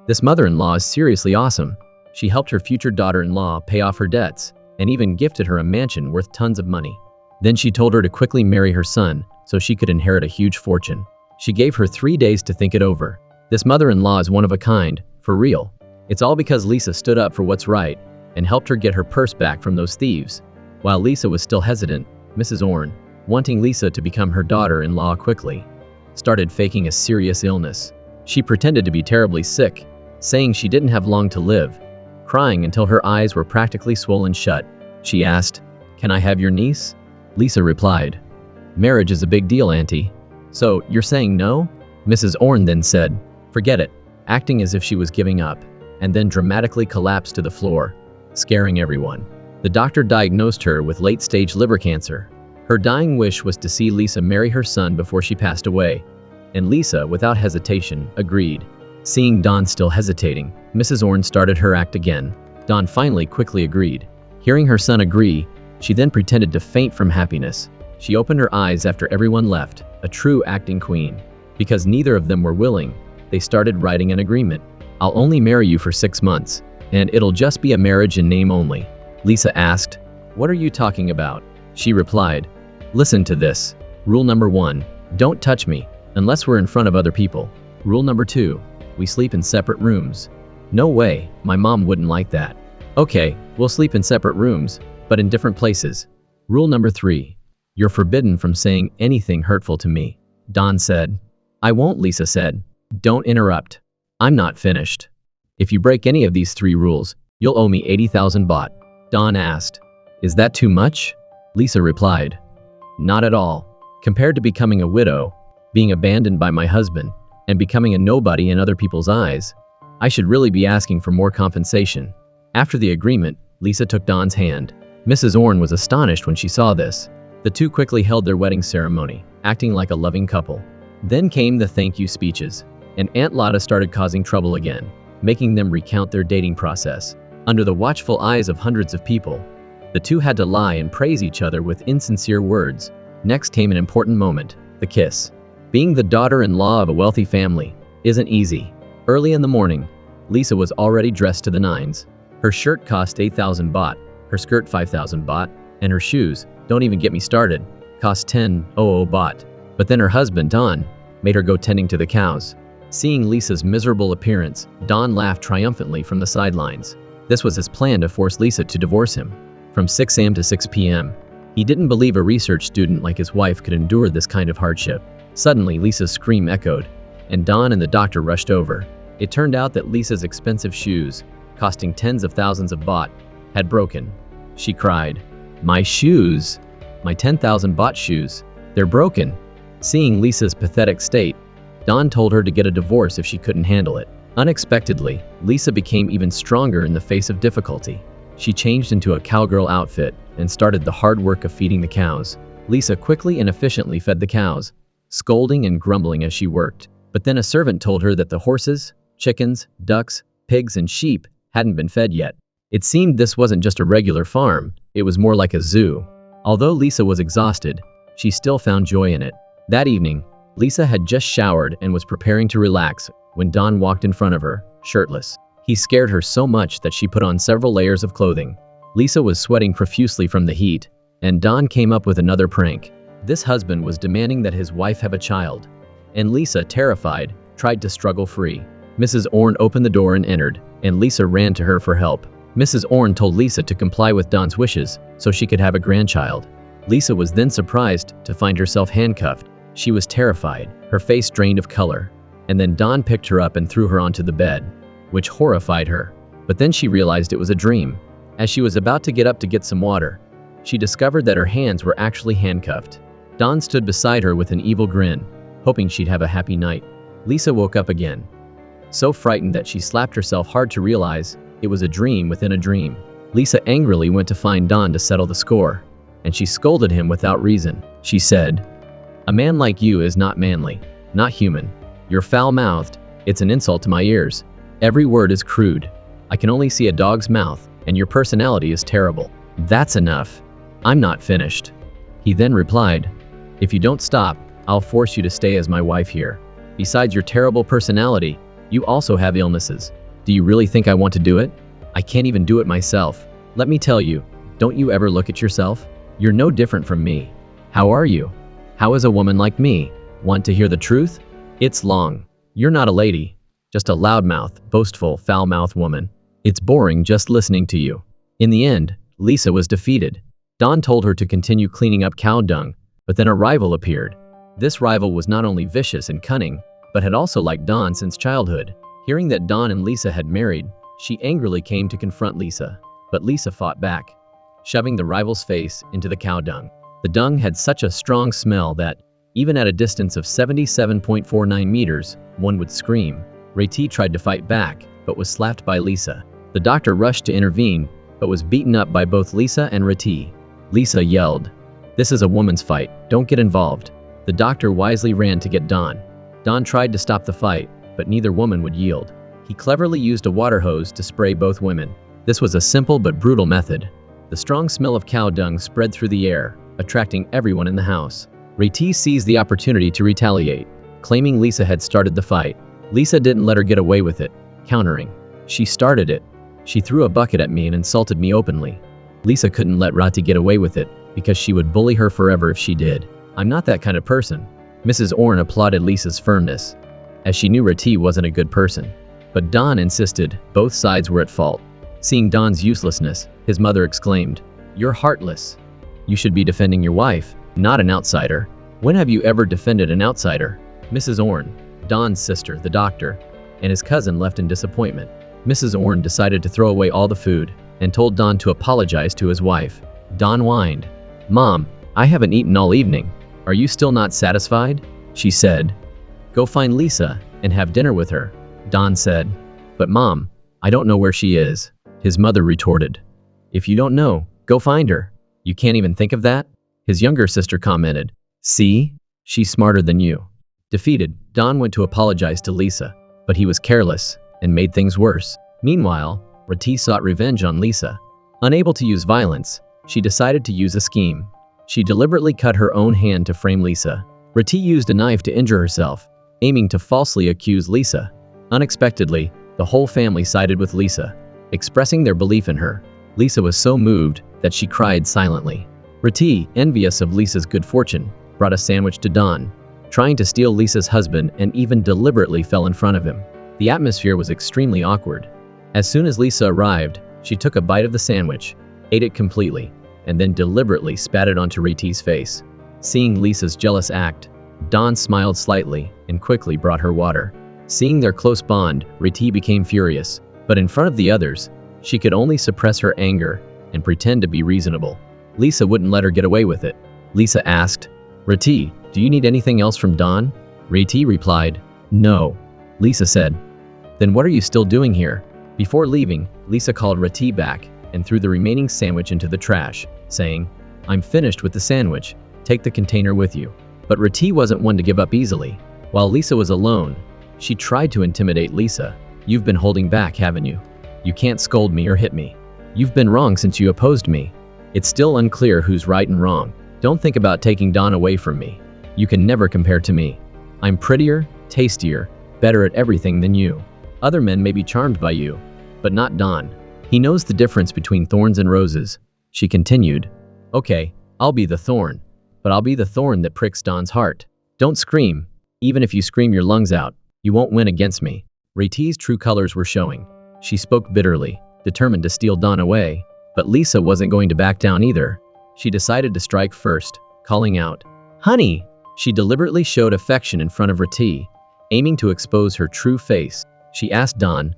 This mother-in-law is seriously awesome. She helped her future daughter-in-law pay off her debts and even gifted her a mansion worth tons of money. Then she told her to quickly marry her son so she could inherit a huge fortune. She gave her 3 days to think it over. This mother-in-law is one of a kind, for real. It's all because Lisa stood up for what's right and helped her get her purse back from those thieves. While Lisa was still hesitant, Mrs. Orne, wanting Lisa to become her daughter-in-law quickly, started faking a serious illness. She pretended to be terribly sick, saying she didn't have long to live, crying until her eyes were practically swollen shut. She asked, "Can I have your niece?" Lisa replied, "Marriage is a big deal, Auntie." "So, you're saying no?" Mrs. Orne then said, "Forget it," acting as if she was giving up, and then dramatically collapsed to the floor, scaring everyone. The doctor diagnosed her with late-stage liver cancer. Her dying wish was to see Lisa marry her son before she passed away, and Lisa, without hesitation, agreed. Seeing Dawn still hesitating, Mrs. Orne started her act again. Dawn finally quickly agreed. Hearing her son agree, she then pretended to faint from happiness. She opened her eyes after everyone left, a true acting queen. Because neither of them were willing, they started writing an agreement. "I'll only marry you for 6 months, and it'll just be a marriage in name only." Lisa asked, "What are you talking about?" She replied, "Listen to this. Rule number 1, don't touch me, unless we're in front of other people. Rule number 2, we sleep in separate rooms." "No way, my mom wouldn't like that." "Okay, we'll sleep in separate rooms, but in different places." Rule number 3, you're forbidden from saying anything hurtful to me. Dawn said. "I won't," Lisa said. "Don't interrupt. I'm not finished. If you break any of these 3 rules, you'll owe me 80,000 baht. Dawn asked, "Is that too much?" Lisa replied, "Not at all. Compared to becoming a widow, being abandoned by my husband, and becoming a nobody in other people's eyes, I should really be asking for more compensation." After the agreement, Lisa took Dawn's hand. Mrs. Orne was astonished when she saw this. The two quickly held their wedding ceremony, acting like a loving couple. Then came the thank you speeches, and Aunt Lotta started causing trouble again, making them recount their dating process. Under the watchful eyes of hundreds of people, the two had to lie and praise each other with insincere words. Next came an important moment, the kiss. Being the daughter-in-law of a wealthy family isn't easy. Early in the morning, Lisa was already dressed to the nines. Her shirt cost 8,000 baht, her skirt 5,000 baht, and her shoes, don't even get me started, cost 10,000 baht. But then her husband, Don, made her go tending to the cows. Seeing Lisa's miserable appearance, Don laughed triumphantly from the sidelines. This was his plan to force Lisa to divorce him. From 6 a.m. to 6 p.m., he didn't believe a research student like his wife could endure this kind of hardship. Suddenly, Lisa's scream echoed, and Don and the doctor rushed over. It turned out that Lisa's expensive shoes, costing tens of thousands of baht, had broken. She cried, "My shoes! My 10,000 baht shoes! They're broken!" Seeing Lisa's pathetic state, Don told her to get a divorce if she couldn't handle it. Unexpectedly, Lisa became even stronger in the face of difficulty. She changed into a cowgirl outfit and started the hard work of feeding the cows. Lisa quickly and efficiently fed the cows, scolding and grumbling as she worked. But then a servant told her that the horses, chickens, ducks, pigs, and sheep hadn't been fed yet. It seemed this wasn't just a regular farm, it was more like a zoo. Although Lisa was exhausted, she still found joy in it. That evening, Lisa had just showered and was preparing to relax when Don walked in front of her, shirtless. He scared her so much that she put on several layers of clothing. Lisa was sweating profusely from the heat, and Don came up with another prank. This husband was demanding that his wife have a child, and Lisa, terrified, tried to struggle free. Mrs. Orne opened the door and entered, and Lisa ran to her for help. Mrs. Orne told Lisa to comply with Don's wishes so she could have a grandchild. Lisa was then surprised to find herself handcuffed. She was terrified, her face drained of color, and then Don picked her up and threw her onto the bed, which horrified her. But then she realized it was a dream. As she was about to get up to get some water, she discovered that her hands were actually handcuffed. Don stood beside her with an evil grin, hoping she'd have a happy night. Lisa woke up again, so frightened that she slapped herself hard to realize it was a dream within a dream. Lisa angrily went to find Don to settle the score, and she scolded him without reason. She said, "A man like you is not manly, not human. You're foul-mouthed. It's an insult to my ears. Every word is crude. I can only see a dog's mouth, and your personality is terrible." "That's enough. I'm not finished." He then replied, "If you don't stop, I'll force you to stay as my wife here. Besides your terrible personality, You also have illnesses. Do you really think I want to do it? I can't even do it myself. Let me tell you, don't you ever look at yourself? You're no different from me. How are you? How is a woman like me? Want to hear the truth? It's long. You're not a lady. Just a loudmouth, boastful, foul-mouthed woman. It's boring just listening to you. In the end, Lisa was defeated. Dawn told her to continue cleaning up cow dung, but then a rival appeared. This rival was not only vicious and cunning, but had also liked Dawn since childhood. Hearing that Dawn and Lisa had married, she angrily came to confront Lisa, but Lisa fought back, shoving the rival's face into the cow dung. The dung had such a strong smell that, even at a distance of 77.49 meters, one would scream. Rati tried to fight back, but was slapped by Lisa. The doctor rushed to intervene, but was beaten up by both Lisa and Rati. Lisa yelled, "This is a woman's fight, don't get involved." The doctor wisely ran to get Dawn. Dawn tried to stop the fight, but neither woman would yield. He cleverly used a water hose to spray both women. This was a simple but brutal method. The strong smell of cow dung spread through the air, attracting everyone in the house. Rati seized the opportunity to retaliate, claiming Lisa had started the fight. Lisa didn't let her get away with it, countering, "She started it. She threw a bucket at me and insulted me openly." Lisa couldn't let Rati get away with it, because she would bully her forever if she did. "I'm not that kind of person." Mrs. Orne applauded Lisa's firmness, as she knew Rati wasn't a good person. But Dawn insisted both sides were at fault. Seeing Dawn's uselessness, his mother exclaimed, "You're heartless. You should be defending your wife, not an outsider. When have you ever defended an outsider?" Mrs. Orne, Dawn's sister, the doctor, and his cousin left in disappointment. Mrs. Orne decided to throw away all the food and told Dawn to apologize to his wife. Dawn whined, "Mom, I haven't eaten all evening. Are you still not satisfied?" She said, "Go find Lisa and have dinner with her." Dawn said, "But Mom, I don't know where she is." His mother retorted, "If you don't know, go find her. You can't even think of that?" His younger sister commented, "See? She's smarter than you." Defeated, Dawn went to apologize to Lisa, but he was careless and made things worse. Meanwhile, Rati sought revenge on Lisa. Unable to use violence, she decided to use a scheme. She deliberately cut her own hand to frame Lisa. Rati used a knife to injure herself, aiming to falsely accuse Lisa. Unexpectedly, the whole family sided with Lisa, expressing their belief in her. Lisa was so moved that she cried silently. Rati, envious of Lisa's good fortune, brought a sandwich to Dawn, trying to steal Lisa's husband and even deliberately fell in front of him. The atmosphere was extremely awkward. As soon as Lisa arrived, she took a bite of the sandwich, ate it completely, and then deliberately spat it onto Rati's face. Seeing Lisa's jealous act, Dawn smiled slightly and quickly brought her water. Seeing their close bond, Rati became furious, but in front of the others, she could only suppress her anger and pretend to be reasonable. Lisa wouldn't let her get away with it. Lisa asked, "Rati, do you need anything else from Dawn?" Rati replied, "No." Lisa said, "Then what are you still doing here?" Before leaving, Lisa called Rati back and threw the remaining sandwich into the trash, saying, "I'm finished with the sandwich. Take the container with you." But Rati wasn't one to give up easily. While Lisa was alone, she tried to intimidate Lisa. "You've been holding back, haven't you? You can't scold me or hit me. You've been wrong since you opposed me. It's still unclear who's right and wrong. Don't think about taking Dawn away from me. You can never compare to me. I'm prettier, tastier, better at everything than you. Other men may be charmed by you, but not Dawn. He knows the difference between thorns and roses." She continued, "Okay, I'll be the thorn, but I'll be the thorn that pricks Dawn's heart. Don't scream. Even if you scream your lungs out, you won't win against me." Rati's true colors were showing. She spoke bitterly, determined to steal Dawn away, but Lisa wasn't going to back down either. She decided to strike first, calling out, "Honey!" She deliberately showed affection in front of Rati, aiming to expose her true face. She asked Dawn,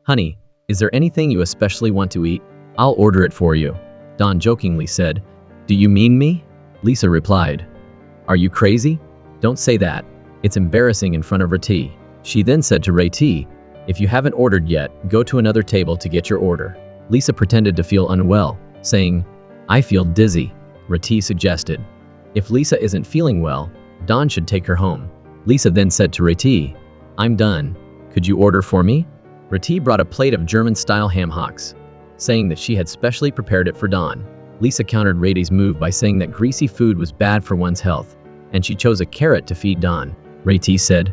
"Honey, is there anything you especially want to eat? I'll order it for you." Dawn jokingly said, "Do you mean me?" Lisa replied, "Are you crazy? Don't say that. It's embarrassing in front of Rati." She then said to Rati, "If you haven't ordered yet, go to another table to get your order." Lisa pretended to feel unwell, saying, "I feel dizzy." Rati suggested, "If Lisa isn't feeling well, Dawn should take her home." Lisa then said to Rati, "I'm done. Could you order for me?" Rati brought a plate of German-style ham hocks, saying that she had specially prepared it for Dawn. Lisa countered Rati's move by saying that greasy food was bad for one's health, and she chose a carrot to feed Dawn. Rati said,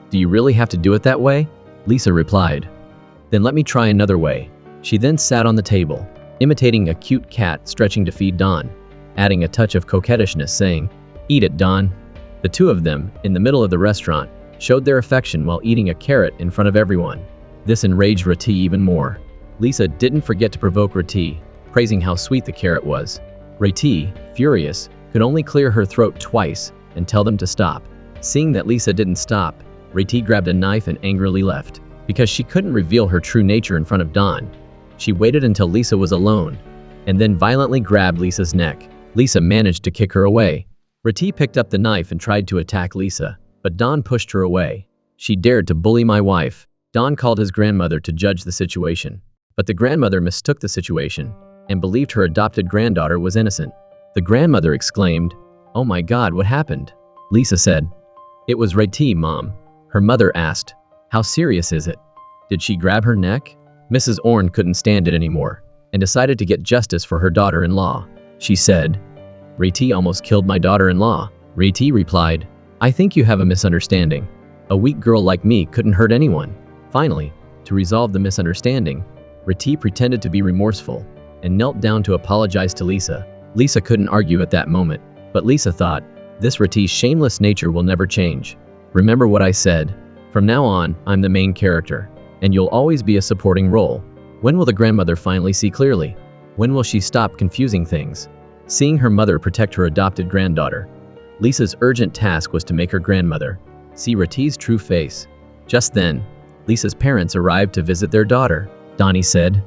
"Do you really have to do it that way?" Lisa replied. Then let me try another way. She then sat on the table, imitating a cute cat stretching to feed Dawn, adding a touch of coquettishness, saying, "Eat it, Dawn." The two of them, in the middle of the restaurant, showed their affection while eating a carrot in front of everyone. This enraged Rati even more. Lisa didn't forget to provoke Rati, praising how sweet the carrot was. Rati, furious, could only clear her throat twice and tell them to stop. Seeing that Lisa didn't stop, Rati grabbed a knife and angrily left. Because she couldn't reveal her true nature in front of Dawn, she waited until Lisa was alone, and then violently grabbed Lisa's neck. Lisa managed to kick her away. Rati picked up the knife and tried to attack Lisa, but Dawn pushed her away. She dared to bully my wife. Dawn called his grandmother to judge the situation, but the grandmother mistook the situation and believed her adopted granddaughter was innocent. The grandmother exclaimed, "Oh my God, what happened?" Lisa said, "It was Rati, Mom." Her mother asked, "How serious is it? Did she grab her neck?" Mrs. Orne couldn't stand it anymore and decided to get justice for her daughter-in-law. She said, "Rati almost killed my daughter-in-law." Rati replied, "I think you have a misunderstanding. A weak girl like me couldn't hurt anyone." Finally, to resolve the misunderstanding, Rati pretended to be remorseful and knelt down to apologize to Lisa. Lisa couldn't argue at that moment, but Lisa thought, this Rati's shameless nature will never change. Remember what I said. From now on, I'm the main character, and you'll always be a supporting role. When will the grandmother finally see clearly? When will she stop confusing things? Seeing her mother protect her adopted granddaughter, Lisa's urgent task was to make her grandmother see Rati's true face. Just then, Lisa's parents arrived to visit their daughter. Donnie said,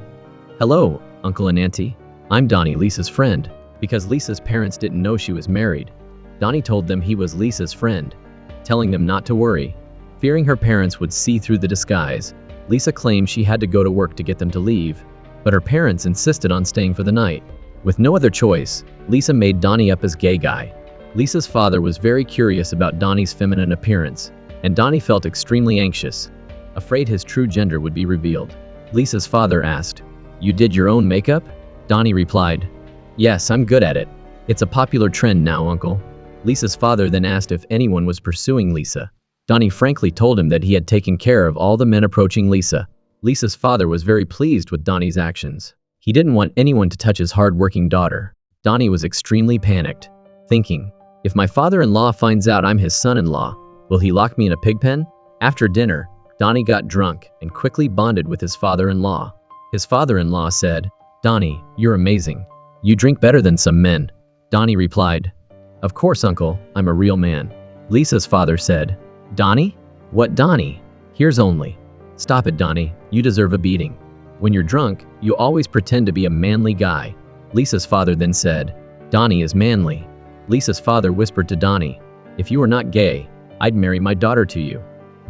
"Hello, Uncle and Auntie. I'm Donnie, Lisa's friend." Because Lisa's parents didn't know she was married, Donnie told them he was Lisa's friend, telling them not to worry. Fearing her parents would see through the disguise, Lisa claimed she had to go to work to get them to leave, but her parents insisted on staying for the night. With no other choice, Lisa made Donnie up as gay guy. Lisa's father was very curious about Donnie's feminine appearance, and Donnie felt extremely anxious, afraid his true gender would be revealed. Lisa's father asked, "You did your own makeup?" Donnie replied, "Yes, I'm good at it. It's a popular trend now, Uncle." Lisa's father then asked if anyone was pursuing Lisa. Donnie frankly told him that he had taken care of all the men approaching Lisa. Lisa's father was very pleased with Donnie's actions. He didn't want anyone to touch his hard-working daughter. Donnie was extremely panicked, thinking, if my father-in-law finds out I'm his son-in-law, will he lock me in a pig pen? After dinner, Donnie got drunk and quickly bonded with his father-in-law. His father-in-law said, "Donnie, you're amazing. You drink better than some men." Donnie replied, "Of course, Uncle, I'm a real man." Lisa's father said, "Donnie? What Donnie? Here's only." "Stop it, Donnie. You deserve a beating. When you're drunk, you always pretend to be a manly guy." Lisa's father then said, "Donnie is manly." Lisa's father whispered to Donnie, "If you were not gay, I'd marry my daughter to you."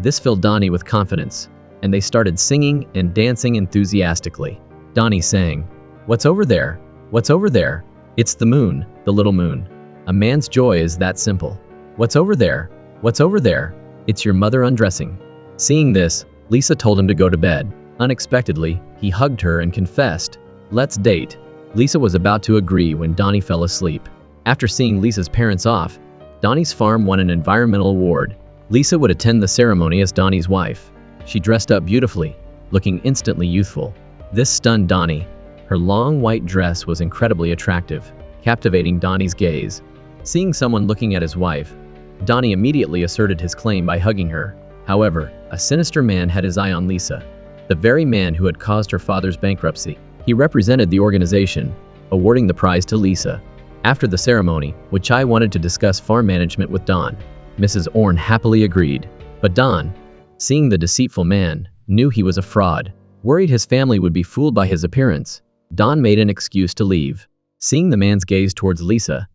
This filled Donnie with confidence, and they started singing and dancing enthusiastically. Donnie sang, "What's over there? What's over there? It's the moon, the little moon. A man's joy is that simple. What's over there? What's over there? It's your mother undressing." Seeing this, Lisa told him to go to bed. Unexpectedly, he hugged her and confessed, "Let's date." Lisa was about to agree when Donnie fell asleep. After seeing Lisa's parents off, Donnie's farm won an environmental award. Lisa would attend the ceremony as Donnie's wife. She dressed up beautifully, looking instantly youthful. This stunned Donnie. Her long white dress was incredibly attractive, captivating Donnie's gaze. Seeing someone looking at his wife, Donnie immediately asserted his claim by hugging her. However, a sinister man had his eye on Lisa, the very man who had caused her father's bankruptcy. He represented the organization, awarding the prize to Lisa. After the ceremony, Wichai wanted to discuss farm management with Don. Mrs. Orne happily agreed, but Don, seeing the deceitful man, knew he was a fraud. Worried his family would be fooled by his appearance, Don made an excuse to leave. Seeing the man's gaze towards Lisa,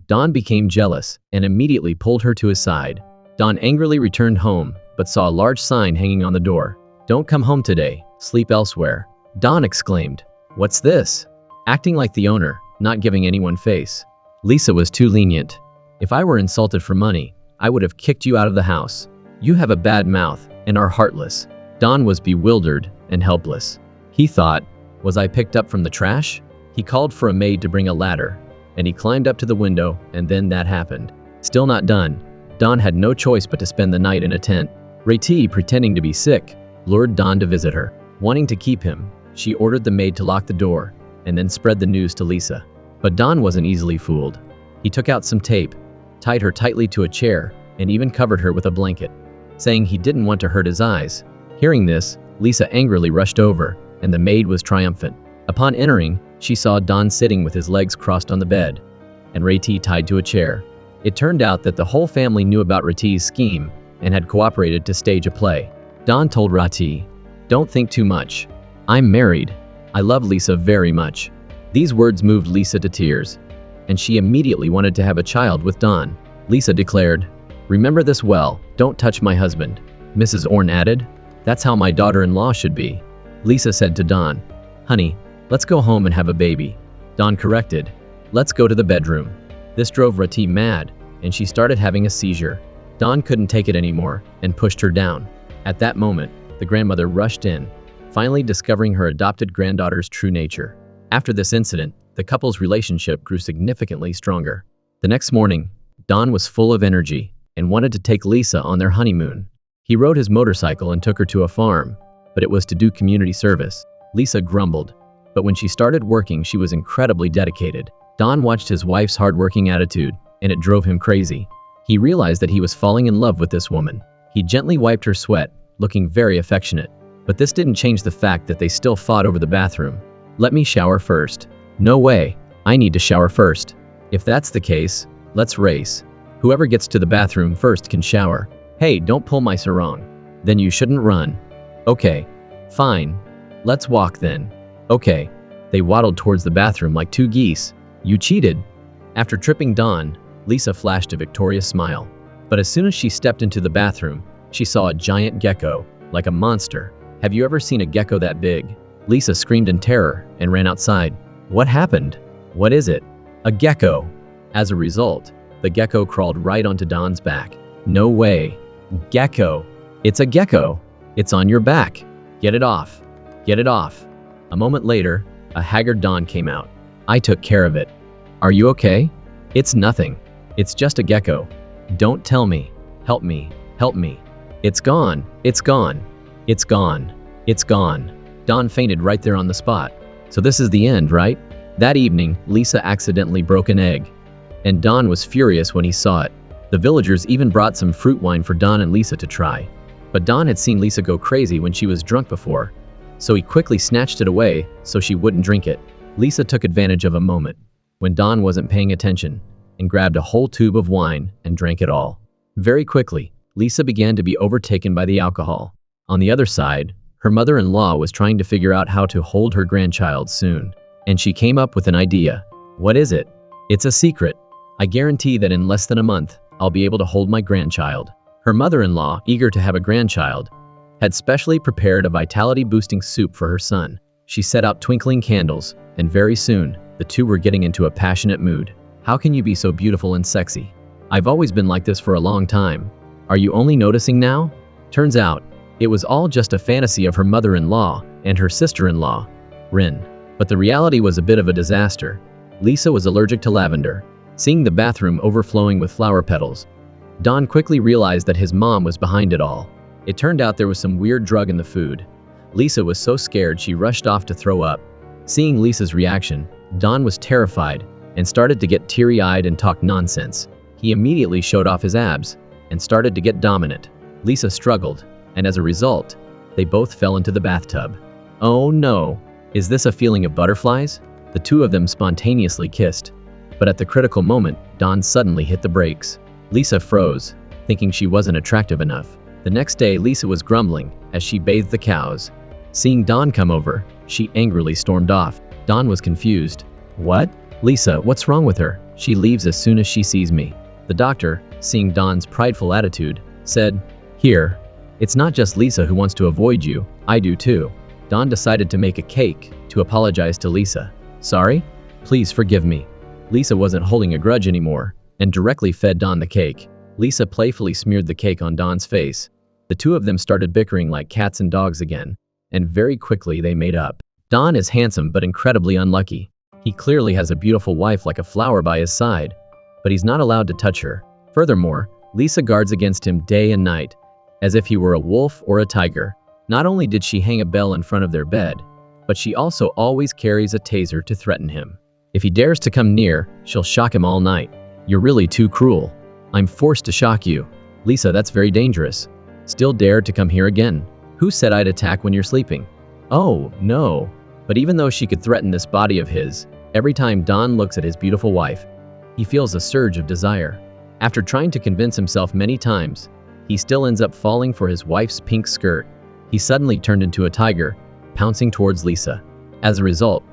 Don became jealous and immediately pulled her to his side. Don angrily returned home, but saw a large sign hanging on the door. "Don't come home today, sleep elsewhere." Don exclaimed, "What's this?" Acting like the owner, not giving anyone face. Lisa was too lenient. "If I were insulted for money, I would have kicked you out of the house. You have a bad mouth and are heartless." Don was bewildered and helpless. He thought, was I picked up from the trash? He called for a maid to bring a ladder, and he climbed up to the window, and then that happened. Still not done, Don had no choice but to spend the night in a tent. Rati, pretending to be sick, lured Don to visit her. Wanting to keep him, she ordered the maid to lock the door and then spread the news to Lisa. But Don wasn't easily fooled. He took out some tape, tied her tightly to a chair, and even covered her with a blanket, saying he didn't want to hurt his eyes. Hearing this, Lisa angrily rushed over, and the maid was triumphant. Upon entering, she saw Don sitting with his legs crossed on the bed, and Rati tied to a chair. It turned out that the whole family knew about Rati's scheme and had cooperated to stage a play. Don told Rati, "Don't think too much. I'm married. I love Lisa very much." These words moved Lisa to tears, and she immediately wanted to have a child with Don. Lisa declared, "Remember this well, don't touch my husband." Mrs. Orne added, "That's how my daughter-in-law should be." Lisa said to Don, "Honey, let's go home and have a baby." Don corrected, "Let's go to the bedroom." This drove Rati mad, and she started having a seizure. Don couldn't take it anymore and pushed her down. At that moment, the grandmother rushed in, finally discovering her adopted granddaughter's true nature. After this incident, the couple's relationship grew significantly stronger. The next morning, Don was full of energy and wanted to take Lisa on their honeymoon. He rode his motorcycle and took her to a farm, but it was to do community service. Lisa grumbled, but when she started working, she was incredibly dedicated. Don watched his wife's hardworking attitude, and it drove him crazy. He realized that he was falling in love with this woman. He gently wiped her sweat, looking very affectionate. But this didn't change the fact that they still fought over the bathroom. "Let me shower first." "No way. I need to shower first." "If that's the case, let's race. Whoever gets to the bathroom first can shower." "Hey, don't pull my sarong." "Then you shouldn't run." "Okay. Fine. Let's walk then." "Okay." They waddled towards the bathroom like two geese. "You cheated." After tripping Don, Lisa flashed a victorious smile. But as soon as she stepped into the bathroom, she saw a giant gecko, like a monster. Have you ever seen a gecko that big? Lisa screamed in terror and ran outside. "What happened? What is it?" "A gecko." As a result, the gecko crawled right onto Don's back. "No way. Gecko. It's a gecko. It's on your back. Get it off. Get it off." A moment later, a haggard Don came out. "I took care of it." "Are you okay?" "It's nothing. It's just a gecko." "Don't tell me. Help me. Help me." "It's gone. It's gone. It's gone. It's gone." Don fainted right there on the spot. So this is the end, right? That evening, Lisa accidentally broke an egg, and Don was furious when he saw it. The villagers even brought some fruit wine for Don and Lisa to try. But Don had seen Lisa go crazy when she was drunk before, so he quickly snatched it away so she wouldn't drink it. Lisa took advantage of a moment when Don wasn't paying attention and grabbed a whole tube of wine and drank it all. Very quickly, Lisa began to be overtaken by the alcohol. On the other side, her mother-in-law was trying to figure out how to hold her grandchild soon, and she came up with an idea. "What is it?" "It's a secret. I guarantee that in less than a month, I'll be able to hold my grandchild." Her mother-in-law, eager to have a grandchild, had specially prepared a vitality-boosting soup for her son. She set out twinkling candles, and very soon, the two were getting into a passionate mood. "How can you be so beautiful and sexy? I've always been like this for a long time. Are you only noticing now?" Turns out, it was all just a fantasy of her mother-in-law and her sister-in-law, Rin. But the reality was a bit of a disaster. Lisa was allergic to lavender. Seeing the bathroom overflowing with flower petals, Don quickly realized that his mom was behind it all. It turned out there was some weird drug in the food. Lisa was so scared she rushed off to throw up. Seeing Lisa's reaction, Don was terrified and started to get teary-eyed and talk nonsense. He immediately showed off his abs and started to get dominant. Lisa struggled, and as a result, they both fell into the bathtub. Oh no! Is this a feeling of butterflies? The two of them spontaneously kissed. But at the critical moment, Don suddenly hit the brakes. Lisa froze, thinking she wasn't attractive enough. The next day, Lisa was grumbling as she bathed the cows. Seeing Don come over, she angrily stormed off. Don was confused. "What? Lisa, what's wrong with her? She leaves as soon as she sees me." The doctor, seeing Don's prideful attitude, said, "Here, it's not just Lisa who wants to avoid you, I do too." Don decided to make a cake to apologize to Lisa. "Sorry? Please forgive me." Lisa wasn't holding a grudge anymore and directly fed Don the cake. Lisa playfully smeared the cake on Don's face. The two of them started bickering like cats and dogs again, and very quickly they made up. Don is handsome but incredibly unlucky. He clearly has a beautiful wife like a flower by his side, but he's not allowed to touch her. Furthermore, Lisa guards against him day and night, as if he were a wolf or a tiger. Not only did she hang a bell in front of their bed, but she also always carries a taser to threaten him. If he dares to come near, she'll shock him all night. You're really too cruel. I'm forced to shock you. Lisa, that's very dangerous. Still dare to come here again? Who said I'd attack when you're sleeping? Oh, no. But even though she could threaten this body of his, every time Don looks at his beautiful wife, he feels a surge of desire. After trying to convince himself many times, he still ends up falling for his wife's pink skirt. He suddenly turned into a tiger, pouncing towards Lisa. As a result,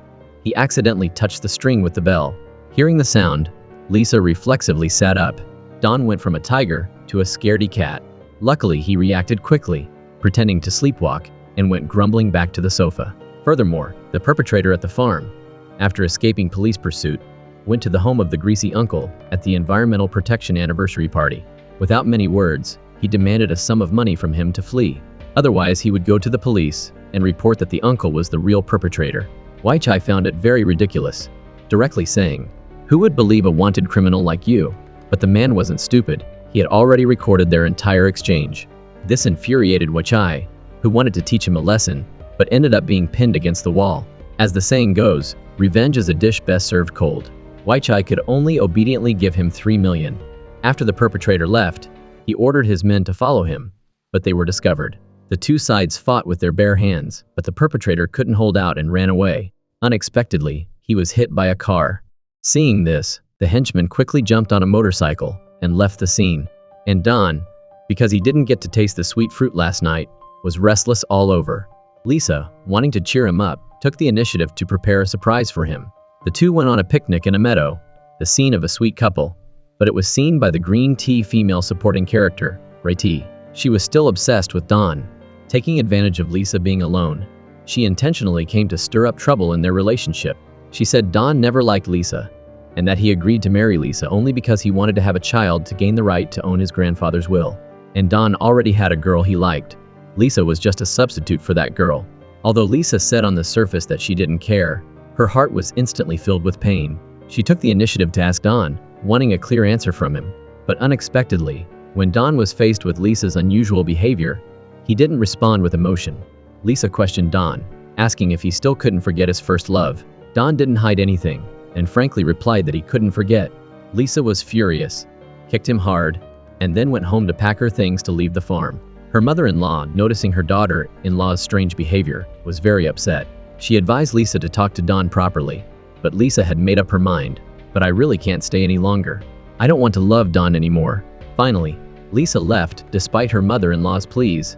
he accidentally touched the string with the bell. Hearing the sound, Lisa reflexively sat up. Don went from a tiger to a scaredy cat. Luckily, he reacted quickly, pretending to sleepwalk, and went grumbling back to the sofa. Furthermore, the perpetrator at the farm, after escaping police pursuit, went to the home of the greasy uncle at the Environmental Protection Anniversary party. Without many words, he demanded a sum of money from him to flee. Otherwise, he would go to the police and report that the uncle was the real perpetrator. Weichai found it very ridiculous, directly saying, "Who would believe a wanted criminal like you?" But the man wasn't stupid. He had already recorded their entire exchange. This infuriated Weichai, who wanted to teach him a lesson, but ended up being pinned against the wall. As the saying goes, revenge is a dish best served cold. Weichai could only obediently give him 3 million. After the perpetrator left, he ordered his men to follow him, but they were discovered. The two sides fought with their bare hands, but the perpetrator couldn't hold out and ran away. Unexpectedly, he was hit by a car. Seeing this, the henchman quickly jumped on a motorcycle and left the scene. And Don, because he didn't get to taste the sweet fruit last night, was restless all over. Lisa, wanting to cheer him up, took the initiative to prepare a surprise for him. The two went on a picnic in a meadow, the scene of a sweet couple, but it was seen by the green tea female supporting character, Rati. She was still obsessed with Don. Taking advantage of Lisa being alone, she intentionally came to stir up trouble in their relationship. She said Don never liked Lisa, and that he agreed to marry Lisa only because he wanted to have a child to gain the right to own his grandfather's will. And Don already had a girl he liked. Lisa was just a substitute for that girl. Although Lisa said on the surface that she didn't care, her heart was instantly filled with pain. She took the initiative to ask Don, wanting a clear answer from him. But unexpectedly, when Don was faced with Lisa's unusual behavior, he didn't respond with emotion. Lisa questioned Don, asking if he still couldn't forget his first love. Don didn't hide anything, and frankly replied that he couldn't forget. Lisa was furious, kicked him hard, and then went home to pack her things to leave the farm. Her mother-in-law, noticing her daughter-in-law's strange behavior, was very upset. She advised Lisa to talk to Don properly, but Lisa had made up her mind. "But I really can't stay any longer. I don't want to love Don anymore." Finally, Lisa left despite her mother-in-law's pleas.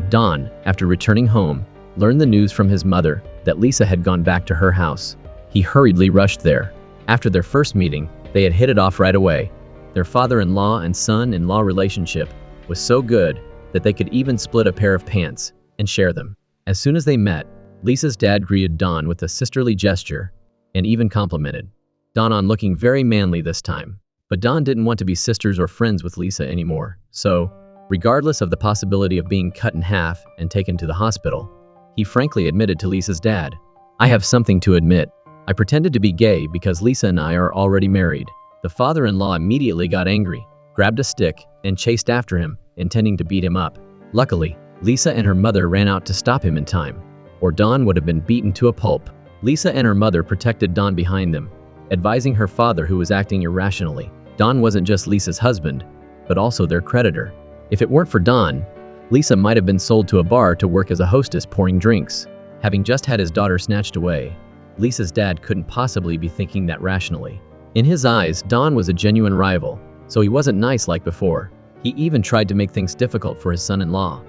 Don, after returning home, learned the news from his mother that Lisa had gone back to her house. He hurriedly rushed there. After their first meeting, they had hit it off right away. Their father-in-law and son-in-law relationship was so good that they could even split a pair of pants and share them. As soon as they met, Lisa's dad greeted Don with a sisterly gesture and even complimented Don on looking very manly this time. But Don didn't want to be sisters or friends with Lisa anymore, so, regardless of the possibility of being cut in half and taken to the hospital, he frankly admitted to Lisa's dad, "I have something to admit. I pretended to be gay because Lisa and I are already married." The father-in-law immediately got angry, grabbed a stick, and chased after him, intending to beat him up. Luckily, Lisa and her mother ran out to stop him in time, or Don would have been beaten to a pulp. Lisa and her mother protected Don behind them, advising her father who was acting irrationally. Don wasn't just Lisa's husband, but also their creditor. If it weren't for Don, Lisa might have been sold to a bar to work as a hostess pouring drinks. Having just had his daughter snatched away, Lisa's dad couldn't possibly be thinking that rationally. In his eyes, Don was a genuine rival, so he wasn't nice like before. He even tried to make things difficult for his son-in-law,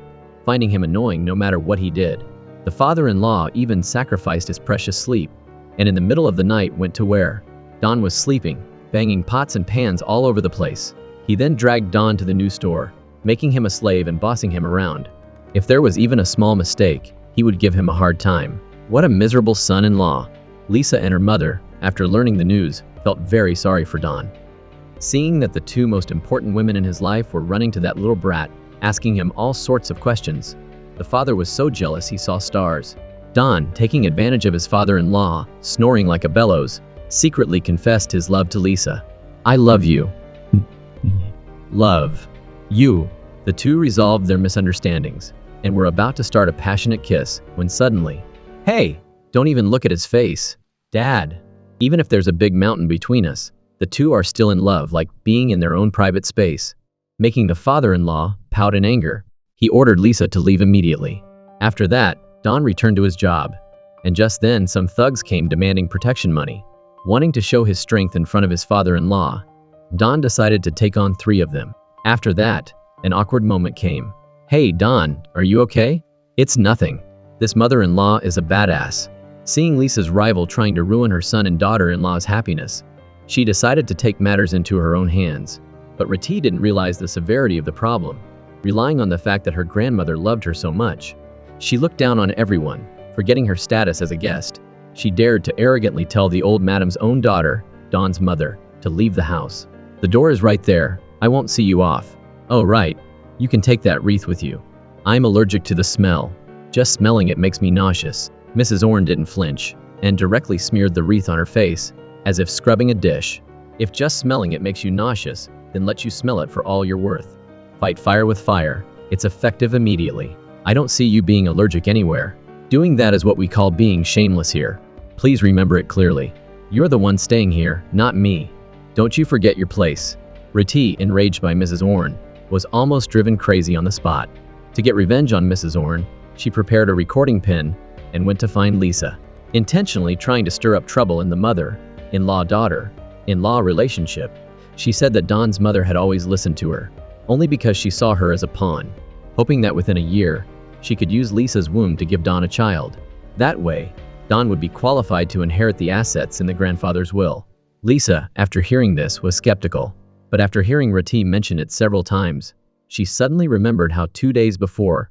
finding him annoying no matter what he did. The father-in-law even sacrificed his precious sleep, and in the middle of the night went to where Don was sleeping, banging pots and pans all over the place. He then dragged Don to the new store, making him a slave and bossing him around. If there was even a small mistake, he would give him a hard time. What a miserable son-in-law. Lisa and her mother, after learning the news, felt very sorry for Don. Seeing that the two most important women in his life were running to that little brat, asking him all sorts of questions, the father was so jealous he saw stars. Don, taking advantage of his father-in-law, snoring like a bellows, secretly confessed his love to Lisa. "I love you." Love. You. The two resolved their misunderstandings. and were about to start a passionate kiss when suddenly, "Hey, don't even look at his face. Dad." Even if there's a big mountain between us, the two are still in love, like being in their own private space. Making the father-in-law pout in anger, he ordered Lisa to leave immediately. After that, Don returned to his job. And just then some thugs came demanding protection money. Wanting to show his strength in front of his father-in-law, Don decided to take on 3 of them. After that, an awkward moment came. "Hey Don, are you okay?" "It's nothing. This mother-in-law is a badass." Seeing Lisa's rival trying to ruin her son and daughter-in-law's happiness, she decided to take matters into her own hands. But Rati didn't realize the severity of the problem. Relying on the fact that her grandmother loved her so much, she looked down on everyone, forgetting her status as a guest. She dared to arrogantly tell the old madam's own daughter, Don's mother, to leave the house. "The door is right there. I won't see you off." "Oh right. You can take that wreath with you. I'm allergic to the smell. Just smelling it makes me nauseous." Mrs. Orne didn't flinch, and directly smeared the wreath on her face, as if scrubbing a dish. "If just smelling it makes you nauseous, then let you smell it for all you're worth. Fight fire with fire. It's effective immediately. I don't see you being allergic anywhere. Doing that is what we call being shameless here. Please remember it clearly. You're the one staying here, not me. Don't you forget your place." Rati, enraged by Mrs. Orne, was almost driven crazy on the spot. To get revenge on Mrs. Orne, she prepared a recording pin and went to find Lisa, intentionally trying to stir up trouble in the mother-in-law daughter-in-law relationship. She said that Don's mother had always listened to her, only because she saw her as a pawn, hoping that within a year, she could use Lisa's womb to give Don a child. That way, Don would be qualified to inherit the assets in the grandfather's will. Lisa, after hearing this, was skeptical, but after hearing Rati mention it several times, she suddenly remembered how 2 days before,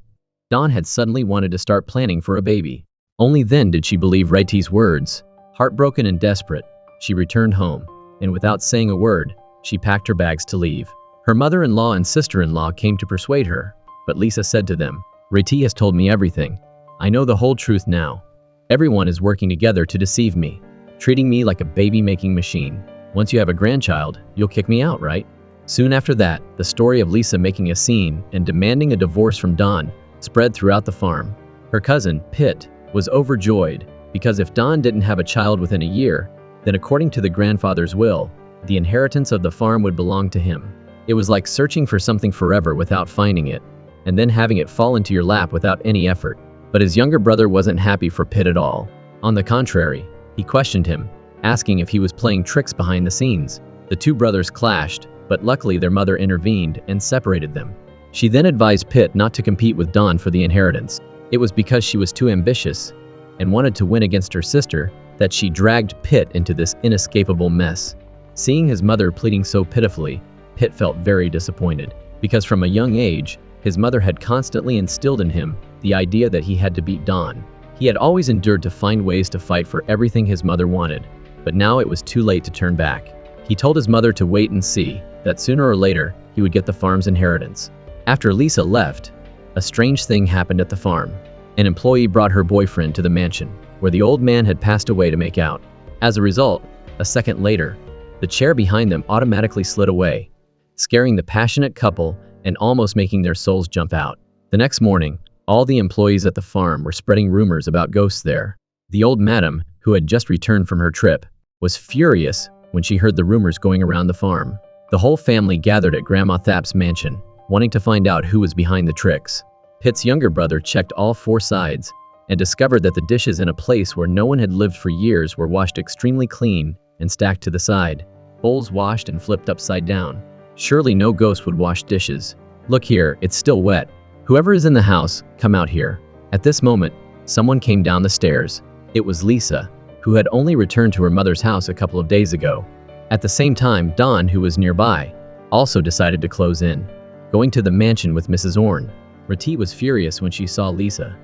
Don had suddenly wanted to start planning for a baby. Only then did she believe Rati's words. Heartbroken and desperate, she returned home, and without saying a word, she packed her bags to leave. Her mother-in-law and sister-in-law came to persuade her, but Lisa said to them, "Rati has told me everything. I know the whole truth now. Everyone is working together to deceive me, treating me like a baby-making machine. Once you have a grandchild, you'll kick me out, right?" Soon after that, the story of Lisa making a scene and demanding a divorce from Don spread throughout the farm. Her cousin, Pitt, was overjoyed, because if Don didn't have a child within a year, then according to the grandfather's will, the inheritance of the farm would belong to him. It was like searching for something forever without finding it, and then having it fall into your lap without any effort. But his younger brother wasn't happy for Pitt at all. On the contrary, he questioned him, asking if he was playing tricks behind the scenes. The 2 brothers clashed, but luckily their mother intervened and separated them. She then advised Pitt not to compete with Don for the inheritance. It was because she was too ambitious and wanted to win against her sister that she dragged Pitt into this inescapable mess. Seeing his mother pleading so pitifully, Pitt felt very disappointed, because from a young age, his mother had constantly instilled in him the idea that he had to beat Don. He had always endured to find ways to fight for everything his mother wanted, but now it was too late to turn back. He told his mother to wait and see, that sooner or later, he would get the farm's inheritance. After Lisa left, a strange thing happened at the farm. An employee brought her boyfriend to the mansion, where the old man had passed away, to make out. As a result, a second later, the chair behind them automatically slid away, scaring the passionate couple and almost making their souls jump out. The next morning, all the employees at the farm were spreading rumors about ghosts there. The old madam, who had just returned from her trip, was furious when she heard the rumors going around the farm. The whole family gathered at Grandma Thap's mansion, wanting to find out who was behind the tricks. Pitt's younger brother checked all 4 sides and discovered that the dishes in a place where no one had lived for years were washed extremely clean and stacked to the side. Bowls washed and flipped upside down. Surely no ghost would wash dishes. "Look here, it's still wet. Whoever is in the house, come out here." At this moment, someone came down the stairs. It was Lisa, who had only returned to her mother's house a couple of days ago. At the same time, Don, who was nearby, also decided to close in, going to the mansion with Mrs. Orne. Rati was furious when she saw Lisa,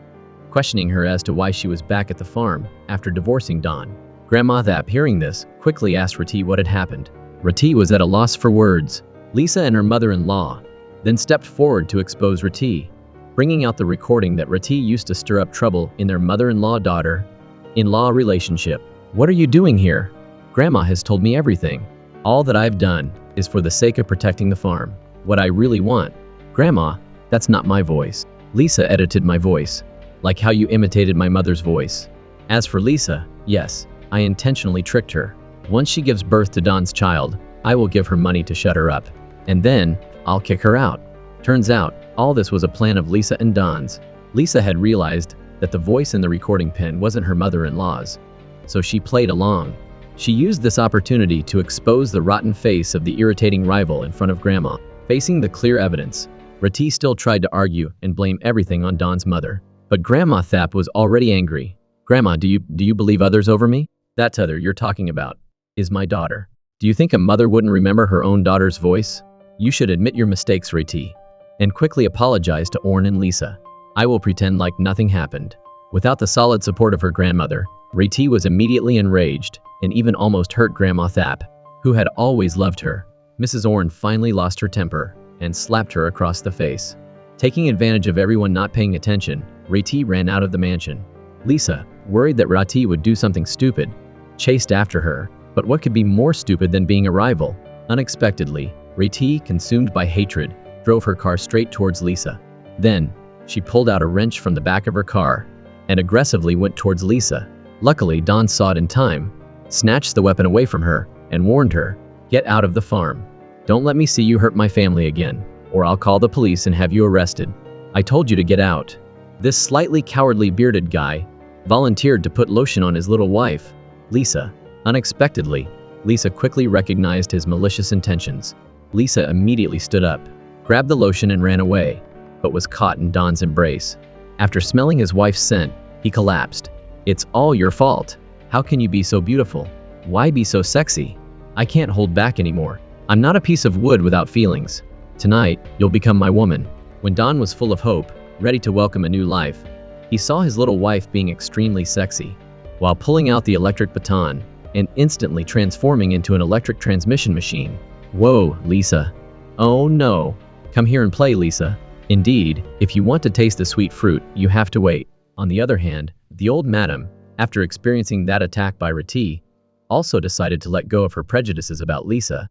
questioning her as to why she was back at the farm after divorcing Don. Grandma Thap, hearing this, quickly asked Rati what had happened. Rati was at a loss for words. Lisa and her mother-in-law then stepped forward to expose Rati, bringing out the recording that Rati used to stir up trouble in their mother-in-law daughter-in-law relationship. "What are you doing here? Grandma has told me everything. All that I've done is for the sake of protecting the farm. What I really want, Grandma, that's not my voice. Lisa edited my voice, like how you imitated my mother's voice. As for Lisa, yes, I intentionally tricked her. Once she gives birth to Don's child, I will give her money to shut her up. And then, I'll kick her out. Turns out, all this was a plan of Lisa and Don's. Lisa had realized that the voice in the recording pin wasn't her mother-in-law's, so she played along. She used this opportunity to expose the rotten face of the irritating rival in front of Grandma. Facing the clear evidence, Rati still tried to argue and blame everything on Don's mother. But Grandma Thap was already angry. Grandma, do you believe others over me? That t'other you're talking about is my daughter. Do you think a mother wouldn't remember her own daughter's voice? You should admit your mistakes, Rati, and quickly apologize to Orn and Lisa. I will pretend like nothing happened. Without the solid support of her grandmother, Rati was immediately enraged and even almost hurt Grandma Thap, who had always loved her. Mrs. Orn finally lost her temper and slapped her across the face. Taking advantage of everyone not paying attention, Rati ran out of the mansion. Lisa, worried that Rati would do something stupid, chased after her. But what could be more stupid than being a rival? Unexpectedly, Rati, consumed by hatred, drove her car straight towards Lisa. Then, she pulled out a wrench from the back of her car and aggressively went towards Lisa. Luckily, Don saw it in time, snatched the weapon away from her, and warned her, "Get out of the farm. Don't let me see you hurt my family again, or I'll call the police and have you arrested. I told you to get out." This slightly cowardly bearded guy volunteered to put lotion on his little wife, Lisa. Unexpectedly, Lisa quickly recognized his malicious intentions. Lisa immediately stood up, grabbed the lotion and ran away, but was caught in Don's embrace. After smelling his wife's scent, he collapsed. "It's all your fault. How can you be so beautiful? Why be so sexy? I can't hold back anymore. I'm not a piece of wood without feelings. Tonight, you'll become my woman." When Don was full of hope, ready to welcome a new life, he saw his little wife being extremely sexy, while pulling out the electric baton and instantly transforming into an electric transmission machine. "Whoa, Lisa. Oh no. Come here and play, Lisa. Indeed, if you want to taste the sweet fruit, you have to wait." On the other hand, the old madam, after experiencing that attack by Rati, also decided to let go of her prejudices about Lisa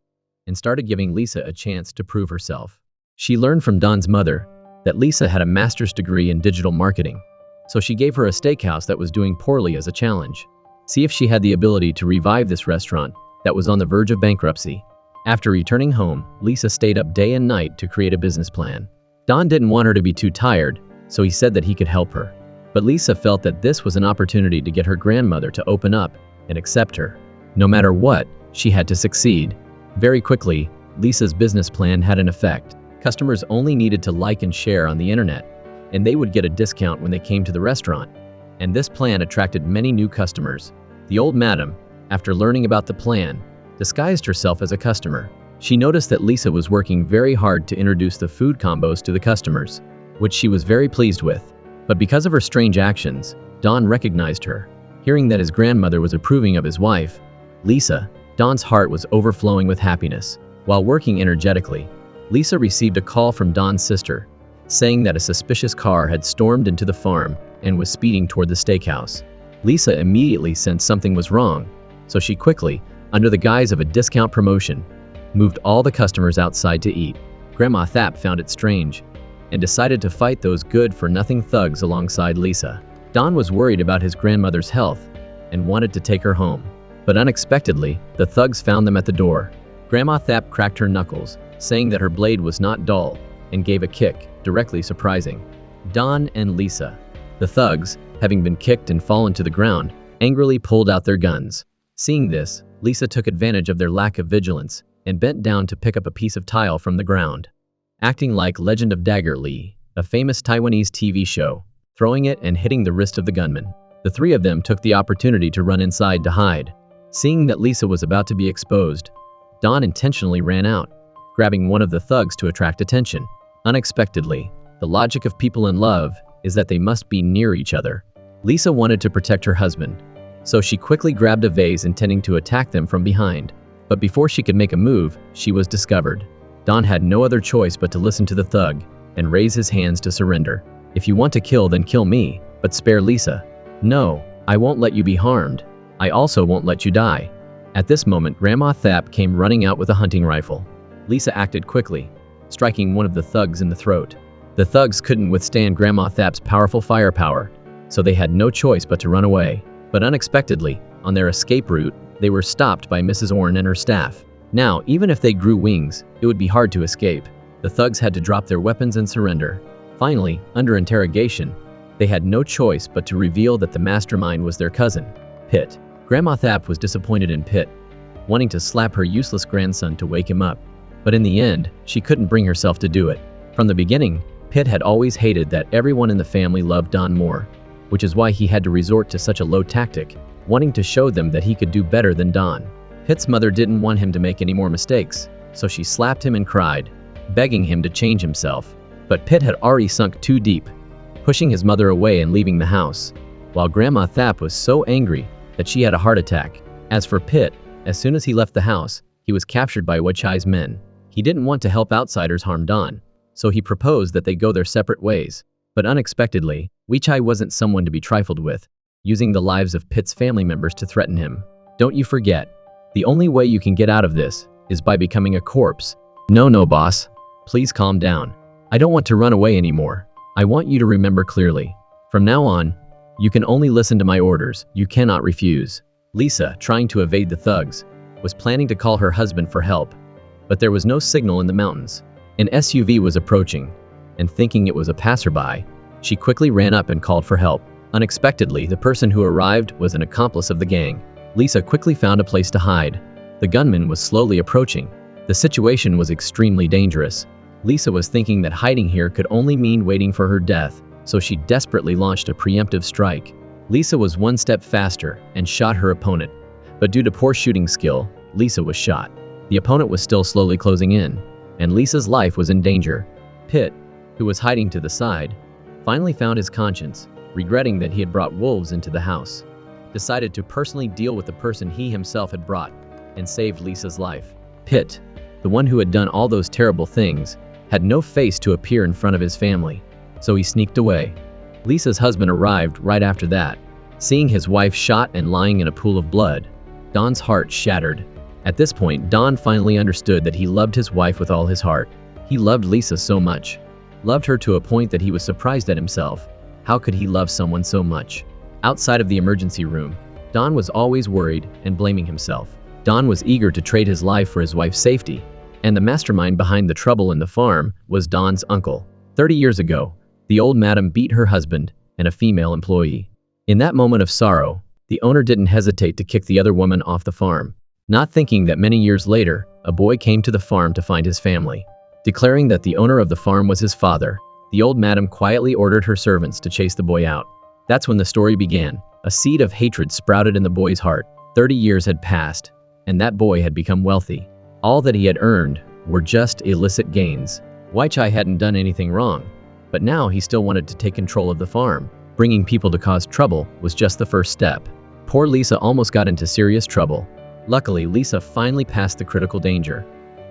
and started giving Lisa a chance to prove herself. She learned from Don's mother that Lisa had a master's degree in digital marketing, so she gave her a steakhouse that was doing poorly as a challenge. See if she had the ability to revive this restaurant that was on the verge of bankruptcy. After returning home, Lisa stayed up day and night to create a business plan. Don didn't want her to be too tired, so he said that he could help her. But Lisa felt that this was an opportunity to get her grandmother to open up and accept her. No matter what, she had to succeed. Very quickly, Lisa's business plan had an effect. Customers only needed to like and share on the internet, and they would get a discount when they came to the restaurant. And this plan attracted many new customers. The old madam, after learning about the plan, disguised herself as a customer. She noticed that Lisa was working very hard to introduce the food combos to the customers, which she was very pleased with. But because of her strange actions, Don recognized her. Hearing that his grandmother was approving of his wife, Lisa, Don's heart was overflowing with happiness. While working energetically, Lisa received a call from Don's sister, saying that a suspicious car had stormed into the farm and was speeding toward the steakhouse. Lisa immediately sensed something was wrong, so she quickly, under the guise of a discount promotion, moved all the customers outside to eat. Grandma Thap found it strange and decided to fight those good-for-nothing thugs alongside Lisa. Don was worried about his grandmother's health and wanted to take her home. But unexpectedly, the thugs found them at the door. Grandma Thap cracked her knuckles, saying that her blade was not dull, and gave a kick, directly surprising Don and Lisa. The thugs, having been kicked and fallen to the ground, angrily pulled out their guns. Seeing this, Lisa took advantage of their lack of vigilance and bent down to pick up a piece of tile from the ground. Acting like Legend of Dagger Lee, a famous Taiwanese TV show, throwing it and hitting the wrist of the gunman. The three of them took the opportunity to run inside to hide. Seeing that Lisa was about to be exposed, Don intentionally ran out, grabbing one of the thugs to attract attention. Unexpectedly, the logic of people in love is that they must be near each other. Lisa wanted to protect her husband, so she quickly grabbed a vase intending to attack them from behind. But before she could make a move, she was discovered. Don had no other choice but to listen to the thug and raise his hands to surrender. "If you want to kill, then kill me, but spare Lisa." "No, I won't let you be harmed. I also won't let you die." At this moment, Grandma Thap came running out with a hunting rifle. Lisa acted quickly, striking one of the thugs in the throat. The thugs couldn't withstand Grandma Thap's powerful firepower, so they had no choice but to run away. But unexpectedly, on their escape route, they were stopped by Mrs. Orne and her staff. Now, even if they grew wings, it would be hard to escape. The thugs had to drop their weapons and surrender. Finally, under interrogation, they had no choice but to reveal that the mastermind was their cousin, Pitt. Grandma Thap was disappointed in Pitt, wanting to slap her useless grandson to wake him up. But in the end, she couldn't bring herself to do it. From the beginning, Pitt had always hated that everyone in the family loved Don more, which is why he had to resort to such a low tactic, wanting to show them that he could do better than Don. Pitt's mother didn't want him to make any more mistakes, so she slapped him and cried, begging him to change himself. But Pitt had already sunk too deep, pushing his mother away and leaving the house, while Grandma Thap was so angry that she had a heart attack. As for Pitt, as soon as he left the house, he was captured by Weichai's men. He didn't want to help outsiders harm Don, so he proposed that they go their separate ways. But unexpectedly, Weichai wasn't someone to be trifled with, using the lives of Pitt's family members to threaten him. Don't you forget, the only way you can get out of this is by becoming a corpse. No, boss. Please calm down. I don't want to run away anymore. I want you to remember clearly. From now on, you can only listen to my orders. You cannot refuse. Lisa, trying to evade the thugs, was planning to call her husband for help, but there was no signal in the mountains. An SUV was approaching, and thinking it was a passerby, she quickly ran up and called for help. Unexpectedly, the person who arrived was an accomplice of the gang. Lisa quickly found a place to hide. The gunman was slowly approaching. The situation was extremely dangerous. Lisa was thinking that hiding here could only mean waiting for her death, so she desperately launched a preemptive strike. Lisa was one step faster and shot her opponent, but due to poor shooting skill, Lisa was shot. The opponent was still slowly closing in, and Lisa's life was in danger. Pitt, who was hiding to the side, finally found his conscience, regretting that he had brought wolves into the house, decided to personally deal with the person he himself had brought, and saved Lisa's life. Pitt, the one who had done all those terrible things, had no face to appear in front of his family, so he sneaked away. Lisa's husband arrived right after that. Seeing his wife shot and lying in a pool of blood, Don's heart shattered. At this point, Don finally understood that he loved his wife with all his heart. He loved Lisa so much, loved her to a point that he was surprised at himself. How could he love someone so much? Outside of the emergency room, Don was always worried and blaming himself. Don was eager to trade his life for his wife's safety, and the mastermind behind the trouble in the farm was Don's uncle. 30 years ago, the old madam beat her husband and a female employee. In that moment of sorrow, the owner didn't hesitate to kick the other woman off the farm, not thinking that many years later, a boy came to the farm to find his family. Declaring that the owner of the farm was his father, the old madam quietly ordered her servants to chase the boy out. That's when the story began. A seed of hatred sprouted in the boy's heart. 30 years had passed, and that boy had become wealthy. All that he had earned were just illicit gains. Weichai hadn't done anything wrong, but now he still wanted to take control of the farm. Bringing people to cause trouble was just the first step. Poor Lisa almost got into serious trouble. Luckily, Lisa finally passed the critical danger,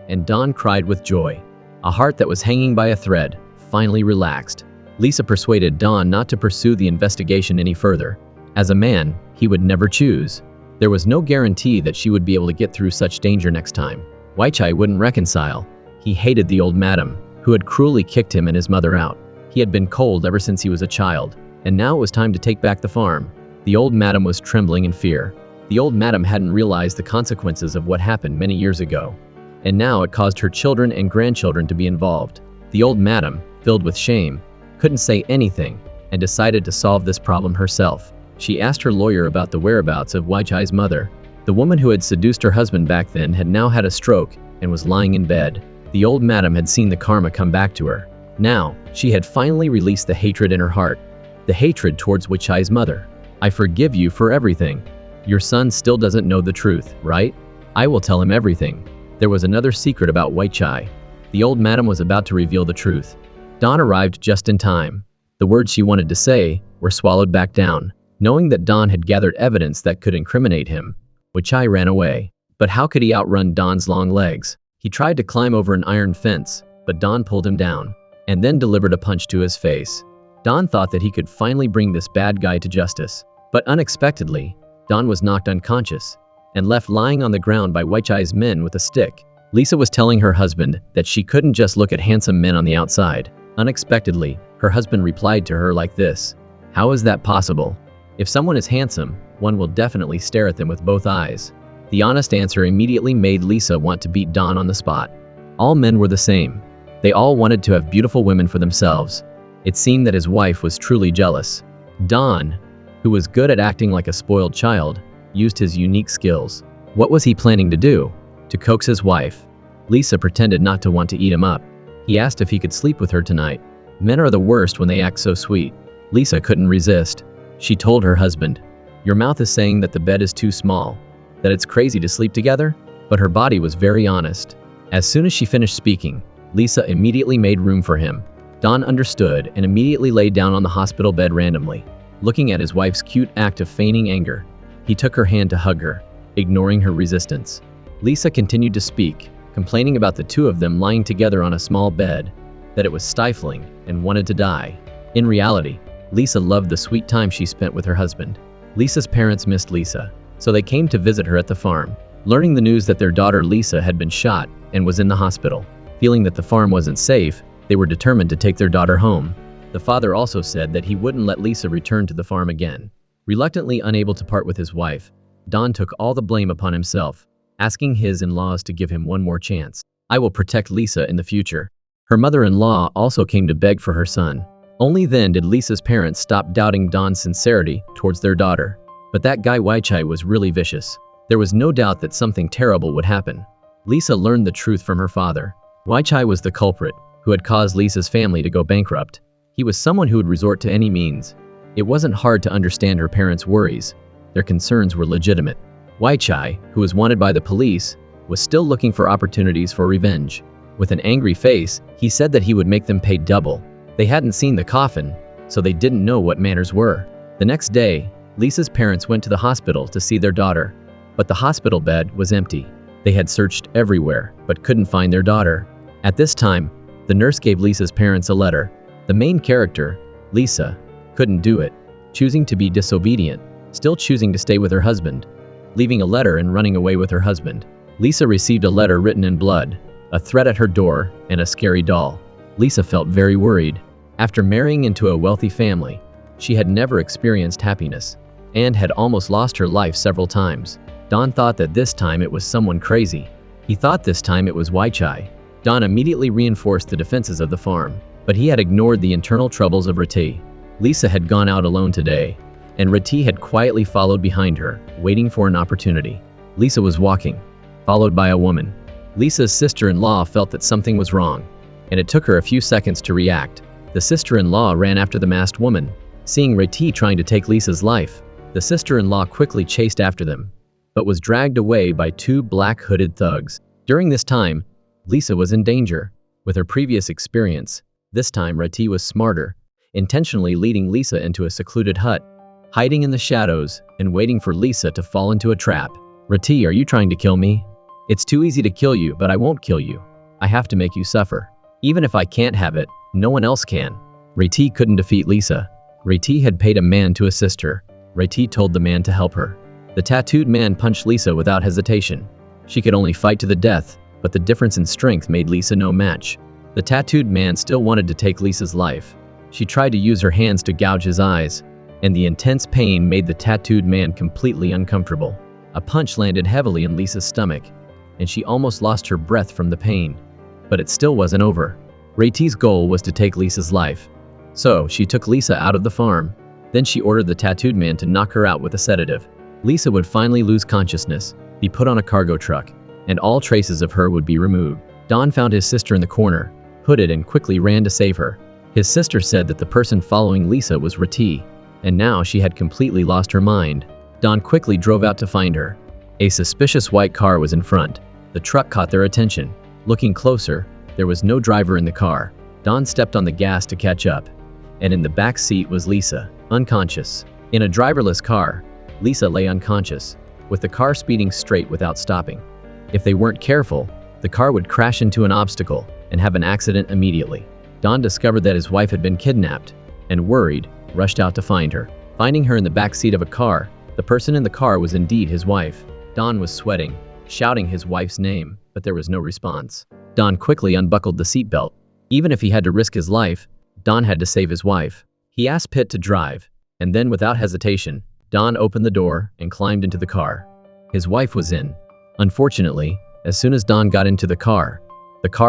and Don cried with joy. A heart that was hanging by a thread finally relaxed. Lisa persuaded Don not to pursue the investigation any further. As a man, he would never choose. There was no guarantee that she would be able to get through such danger next time. Weichai wouldn't reconcile. He hated the old madam, who had cruelly kicked him and his mother out. He had been cold ever since he was a child, and now it was time to take back the farm. The old madam was trembling in fear. The old madam hadn't realized the consequences of what happened many years ago, and now it caused her children and grandchildren to be involved. The old madam, filled with shame, couldn't say anything and decided to solve this problem herself. She asked her lawyer about the whereabouts of Weichai's mother. The woman who had seduced her husband back then had now had a stroke and was lying in bed. The old madam had seen the karma come back to her. Now, she had finally released the hatred in her heart. The hatred towards Weichai's mother. I forgive you for everything. Your son still doesn't know the truth, right? I will tell him everything. There was another secret about Weichai. The old madam was about to reveal the truth. Don arrived just in time. The words she wanted to say were swallowed back down. Knowing that Don had gathered evidence that could incriminate him, Weichai ran away. But how could he outrun Don's long legs? He tried to climb over an iron fence, but Don pulled him down, and then delivered a punch to his face. Don thought that he could finally bring this bad guy to justice. But unexpectedly, Don was knocked unconscious and left lying on the ground by Weichai's men with a stick. Lisa was telling her husband that she couldn't just look at handsome men on the outside. Unexpectedly, her husband replied to her like this: "How is that possible? If someone is handsome, one will definitely stare at them with both eyes." The honest answer immediately made Lisa want to beat Don on the spot. All men were the same. They all wanted to have beautiful women for themselves. It seemed that his wife was truly jealous. Don, who was good at acting like a spoiled child, used his unique skills. What was he planning to do? To coax his wife. Lisa pretended not to want to eat him up. He asked if he could sleep with her tonight. Men are the worst when they act so sweet. Lisa couldn't resist. She told her husband, "Your mouth is saying that the bed is too small, that it's crazy to sleep together?" But her body was very honest. As soon as she finished speaking, Lisa immediately made room for him. Don understood and immediately laid down on the hospital bed randomly. Looking at his wife's cute act of feigning anger, he took her hand to hug her, ignoring her resistance. Lisa continued to speak, complaining about the two of them lying together on a small bed, that it was stifling and wanted to die. In reality, Lisa loved the sweet time she spent with her husband. Lisa's parents missed Lisa, so they came to visit her at the farm. Learning the news that their daughter Lisa had been shot and was in the hospital, feeling that the farm wasn't safe, they were determined to take their daughter home. The father also said that he wouldn't let Lisa return to the farm again. Reluctantly unable to part with his wife, Don took all the blame upon himself, asking his in-laws to give him one more chance. "I will protect Lisa in the future." Her mother-in-law also came to beg for her son. Only then did Lisa's parents stop doubting Don's sincerity towards their daughter. But that guy Weichai was really vicious. There was no doubt that something terrible would happen. Lisa learned the truth from her father. Weichai was the culprit, who had caused Lisa's family to go bankrupt. He was someone who would resort to any means. It wasn't hard to understand her parents' worries. Their concerns were legitimate. Weichai, who was wanted by the police, was still looking for opportunities for revenge. With an angry face, he said that he would make them pay double. They hadn't seen the coffin, so they didn't know what manners were. The next day, Lisa's parents went to the hospital to see their daughter, but the hospital bed was empty. They had searched everywhere, but couldn't find their daughter. At this time, the nurse gave Lisa's parents a letter. The main character, Lisa, couldn't do it, choosing to be disobedient, still choosing to stay with her husband, leaving a letter and running away with her husband. Lisa received a letter written in blood, a threat at her door, and a scary doll. Lisa felt very worried. After marrying into a wealthy family, she had never experienced happiness, and had almost lost her life several times. Don thought that this time it was someone crazy. He thought this time it was Weichai. Don immediately reinforced the defenses of the farm, but he had ignored the internal troubles of Rati. Lisa had gone out alone today, and Rati had quietly followed behind her, waiting for an opportunity. Lisa was walking, followed by a woman. Lisa's sister-in-law felt that something was wrong, and it took her a few seconds to react. The sister-in-law ran after the masked woman. Seeing Rati trying to take Lisa's life, the sister-in-law quickly chased after them, but was dragged away by two black hooded thugs. During this time, Lisa was in danger. With her previous experience, this time Rati was smarter, intentionally leading Lisa into a secluded hut, hiding in the shadows and waiting for Lisa to fall into a trap. "Rati, are you trying to kill me? It's too easy to kill you, but I won't kill you. I have to make you suffer. Even if I can't have it, no one else can." Rati couldn't defeat Lisa. Rati had paid a man to assist her. Rati told the man to help her. The tattooed man punched Lisa without hesitation. She could only fight to the death, but the difference in strength made Lisa no match. The tattooed man still wanted to take Lisa's life. She tried to use her hands to gouge his eyes, and the intense pain made the tattooed man completely uncomfortable. A punch landed heavily in Lisa's stomach, and she almost lost her breath from the pain. But it still wasn't over. Rati's goal was to take Lisa's life. So, she took Lisa out of the farm. Then she ordered the tattooed man to knock her out with a sedative. Lisa would finally lose consciousness, be put on a cargo truck, and all traces of her would be removed. Don found his sister in the corner, hooded, and quickly ran to save her. His sister said that the person following Lisa was Rati, and now she had completely lost her mind. Don quickly drove out to find her. A suspicious white car was in front. The truck caught their attention. Looking closer, there was no driver in the car. Don stepped on the gas to catch up, and in the back seat was Lisa, unconscious. In a driverless car, Lisa lay unconscious, with the car speeding straight without stopping. If they weren't careful, the car would crash into an obstacle and have an accident immediately. Don discovered that his wife had been kidnapped, and worried, rushed out to find her. Finding her in the back seat of a car, the person in the car was indeed his wife. Don was sweating, shouting his wife's name, but there was no response. Don quickly unbuckled the seatbelt. Even if he had to risk his life, Don had to save his wife. He asked Pitt to drive, and then without hesitation, Don opened the door and climbed into the car. His wife was in. Unfortunately, as soon as Don got into the car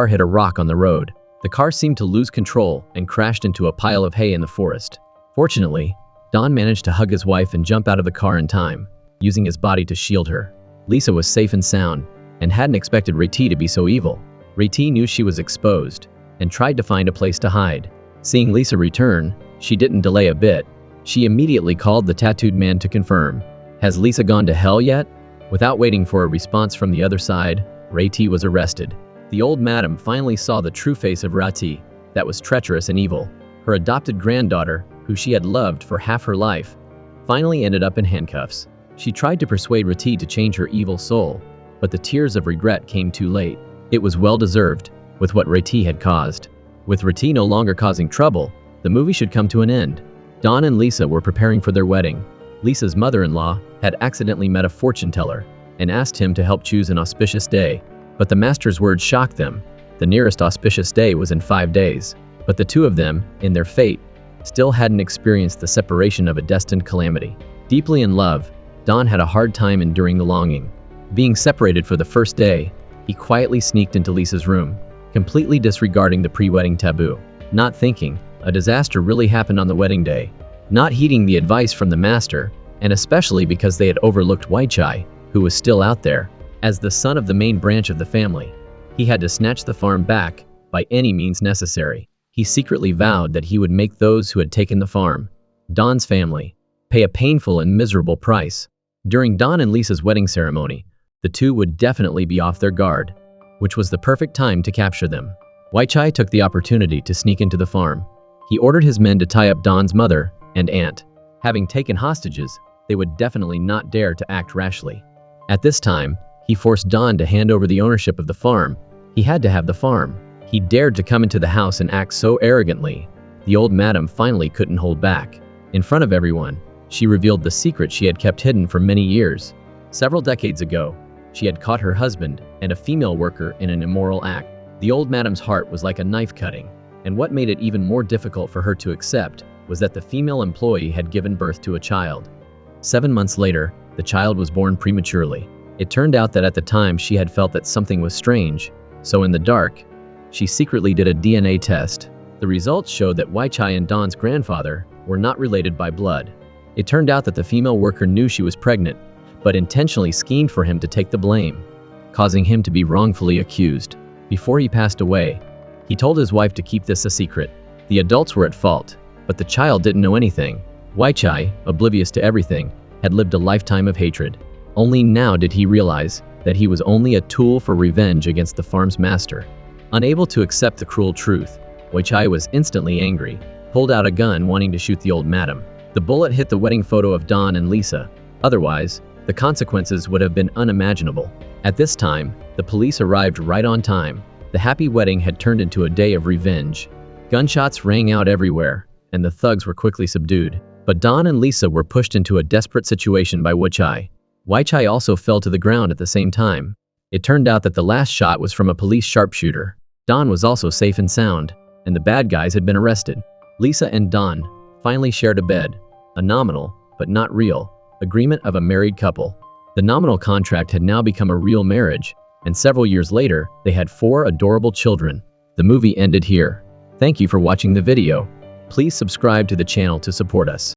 hit a rock on the road. The car seemed to lose control and crashed into a pile of hay in the forest. Fortunately, Don managed to hug his wife and jump out of the car in time, using his body to shield her. Lisa was safe and sound, and hadn't expected Rati to be so evil. Rati knew she was exposed, and tried to find a place to hide. Seeing Lisa return, she didn't delay a bit. She immediately called the tattooed man to confirm. Has Lisa gone to hell yet? Without waiting for a response from the other side, Rati was arrested. The old madam finally saw the true face of Rati, that was treacherous and evil. Her adopted granddaughter, who she had loved for half her life, finally ended up in handcuffs. She tried to persuade Rati to change her evil soul, but the tears of regret came too late. It was well deserved, with what Rati had caused. With Rati no longer causing trouble, the movie should come to an end. Don and Lisa were preparing for their wedding. Lisa's mother-in-law had accidentally met a fortune teller and asked him to help choose an auspicious day. But the master's words shocked them. The nearest auspicious day was in 5 days. But the two of them, in their fate, still hadn't experienced the separation of a destined calamity. Deeply in love, Don had a hard time enduring the longing. Being separated for the first day, he quietly sneaked into Lisa's room, completely disregarding the pre-wedding taboo. Not thinking, a disaster really happened on the wedding day. Not heeding the advice from the master, and especially because they had overlooked Waichai, who was still out there. As the son of the main branch of the family, he had to snatch the farm back by any means necessary. He secretly vowed that he would make those who had taken the farm, Don's family, pay a painful and miserable price. During Don and Lisa's wedding ceremony, the two would definitely be off their guard, which was the perfect time to capture them. Waichai took the opportunity to sneak into the farm. He ordered his men to tie up Don's mother and aunt. Having taken hostages, they would definitely not dare to act rashly. At this time, he forced Don to hand over the ownership of the farm. He had to have the farm. He dared to come into the house and act so arrogantly. The old madam finally couldn't hold back. In front of everyone, she revealed the secret she had kept hidden for many years. Several decades ago, she had caught her husband and a female worker in an immoral act. The old madam's heart was like a knife cutting, and what made it even more difficult for her to accept was that the female employee had given birth to a child. 7 months later, the child was born prematurely. It turned out that at the time she had felt that something was strange, so in the dark, she secretly did a DNA test. The results showed that Waichai and Don's grandfather were not related by blood. It turned out that the female worker knew she was pregnant, but intentionally schemed for him to take the blame, causing him to be wrongfully accused. Before he passed away, he told his wife to keep this a secret. The adults were at fault, but the child didn't know anything. Waichai, oblivious to everything, had lived a lifetime of hatred. Only now did he realize that he was only a tool for revenge against the farm's master. Unable to accept the cruel truth, Waichai was instantly angry, pulled out a gun wanting to shoot the old madam. The bullet hit the wedding photo of Don and Lisa. Otherwise, the consequences would have been unimaginable. At this time, the police arrived right on time. The happy wedding had turned into a day of revenge. Gunshots rang out everywhere, and the thugs were quickly subdued. But Don and Lisa were pushed into a desperate situation by Waichai. Waichai also fell to the ground at the same time. It turned out that the last shot was from a police sharpshooter. Don was also safe and sound, and the bad guys had been arrested. Lisa and Don finally shared a bed, a nominal, but not real, agreement of a married couple. The nominal contract had now become a real marriage, and several years later, they had 4 adorable children. The movie ended here. Thank you for watching the video. Please subscribe to the channel to support us.